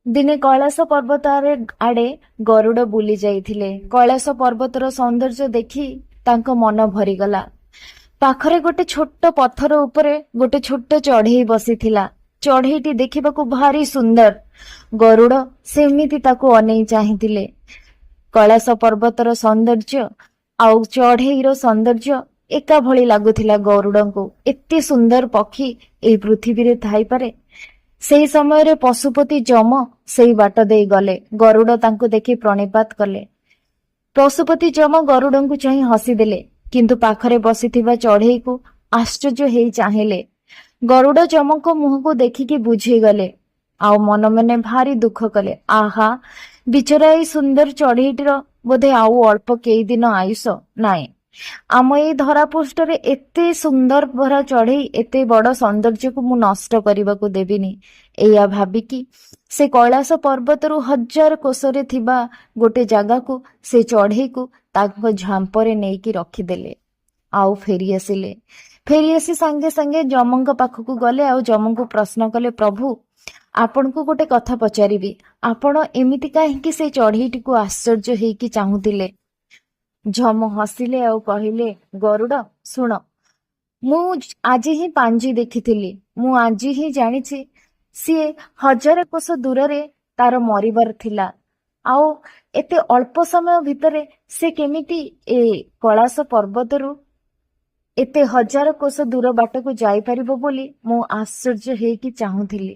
ଦିନେ କୈଳାସ ପର୍ବତ ଆଡେ ଗରୁଡ ବୁଲି ଯାଇଥିଲେ। କୈଳାସ ପର୍ବତର ସୌନ୍ଦର୍ଯ୍ୟ ଦେଖି ତାଙ୍କ ମନ ଭରିଗଲା। ପାଖରେ ଗୋଟେ ଛୋଟ ପଥର ଉପରେ ଗୋଟେ ଛୋଟ ଚଢେଇ ବସିଥିଲା। ଚଢେଇଟି ଦେଖିବାକୁ ଭାରି ସୁନ୍ଦର। ଗରୁଡ ସେମିତି ତାକୁ ଅନେଇ ଚାହିଁଥିଲେ। କୈଳାସ ପର୍ବତର ସୌନ୍ଦର୍ଯ୍ୟ ଆଉ ଚଢେଇର ସୌନ୍ଦର୍ଯ୍ୟ ଏକା ଭଳି ଲାଗୁଥିଲା ଗରୁଡଙ୍କୁ। ଏତେ ସୁନ୍ଦର ପକ୍ଷୀ ଏହି ପୃଥିବୀରେ ଥାଇପାରେ? ସେହି ସମୟରେ ପଶୁପତି ଯମ ସେଇ ବାଟ ଦେଇ ଗଲେ। ଗରୁଡ ତାଙ୍କୁ ଦେଖି ପ୍ରଣିପାତ କଲେ। ପଶୁପତି ଯମ ଗରୁଡଙ୍କୁ ଚାହିଁ ହସିଦେଲେ, କିନ୍ତୁ ପାଖରେ ବସିଥିବା ଚଢେଇକୁ ଆଶ୍ଚର୍ଯ୍ୟ ହେଇ ଚାହିଁଲେ। ଗରୁଡ ଯମଙ୍କ ମୁହଁକୁ ଦେଖିକି ବୁଝିଗଲେ, ଆଉ ମନେ ମନେ ଭାରି ଦୁଃଖ କଲେ। ଆହା, ବିଚରା ଏଇ ସୁନ୍ଦର ଚଢେଇଟିର ବୋଧେ ଆଉ ଅଳ୍ପ କେଇଦିନ ଆୟୁଷ। ନାଇଁ, ଆମ ଏଇ ଧରାପୃଷ୍ଠରେ ଏତେ ସୁନ୍ଦର ଭରା ଚଢେଇ, ଏତେ ବଡ ସୌନ୍ଦର୍ଯ୍ୟକୁ ମୁଁ ନଷ୍ଟ କରିବାକୁ ଦେବିନି। ଏଇଆ ଭାବିକି ସେ କୈଳାସ ପର୍ବତରୁ 1000 କୋଶରେ ଥିବା ଗୋଟେ ଜାଗାକୁ ସେ ଚଢେଇକୁ ତାଙ୍କ ଝାମ୍ପରେ ନେଇକି ରଖିଦେଲେ, ଆଉ ଫେରିଆସିଲେ। ଫେରିଆସି ସାଙ୍ଗେ ସାଙ୍ଗେ ଯମଙ୍କ ପାଖକୁ ଗଲେ, ଆଉ ଯମଙ୍କୁ ପ୍ରଶ୍ନ କଲେ, ପ୍ରଭୁ, ଆପଣଙ୍କୁ ଗୋଟେ କଥା ପଚାରିବି। ଆପଣ ଏମିତି କାହିଁକି ସେ ଚଢେଇଟିକୁ ଆଶ୍ଚର୍ଯ୍ୟ ହେଇକି ଚାହୁଁଥିଲେ? ଯମ ହସିଲେ ଆଉ କହିଲେ, ଗରୁଡ, ଶୁଣ, ମୁଁ ଆଜି ହିଁ ପାଞ୍ଜି ଦେଖିଥିଲି। ମୁଁ ଆଜି ହିଁ ଜାଣିଛି ସିଏ 1000 କୋଶ ଦୂରରେ ତାର ମରିବାର ଥିଲା। ଆଉ ଏତେ ଅଳ୍ପ ସମୟ ଭିତରେ ସେ କେମିତି ଏ କୈଳାସ ପର୍ବତରୁ ଏତେ 1000 କୋଶ ଦୂର ବାଟକୁ ଯାଇପାରିବ ବୋଲି ମୁଁ ଆଶ୍ଚର୍ଯ୍ୟ ହେଇକି ଚାହୁଁଥିଲି।